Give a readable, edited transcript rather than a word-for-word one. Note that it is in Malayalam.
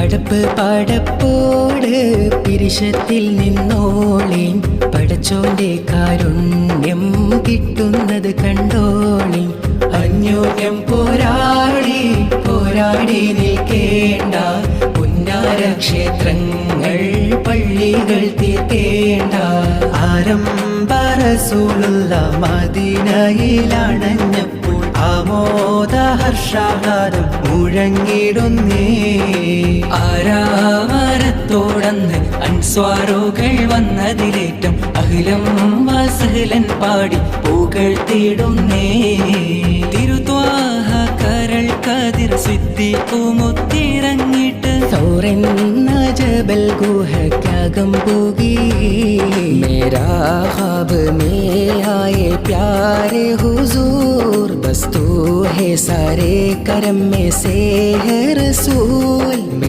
പടപ്പ് പടപ്പോട് പിരിശത്തിൽ നിന്നോളീം പടച്ചോന്റെ കാരുണ്യം കിട്ടുന്നത് കണ്ടോളീം അന്യോന്യം പോരാടി പോരാടി നിൽക്കേണ്ട പുന്നാര ക്ഷേത്രങ്ങൾ പള്ളികൾ തീർക്കേണ്ട ആരംഭ റസൂലുള്ള മദീനയിലണഞ്ഞപ്പോൾ ആമോദ ഹർഷാനാദം മുഴങ്ങിടുന്നേ ആരാമരത്തോടന്ന് അൻസ്വാറുകൾ വന്നതിലേറ്റം അഖിലം വസഹലൻ പാടി പുകഴ്ത്തിടുന്നേ തിരുത്വാഹ കരൾ കതിർ സിദ്ദീഖുമുത്തിറങ്ങിട്ട് സൗറെന്ന ജബൽ ഗുഹയ്ക്കകം പോകി മേരാ ഖ്വാബ് മേ ആയേ പ്യാരെ ഹുസൂർ ബസ് തൂ है सारे करम में से है रसूल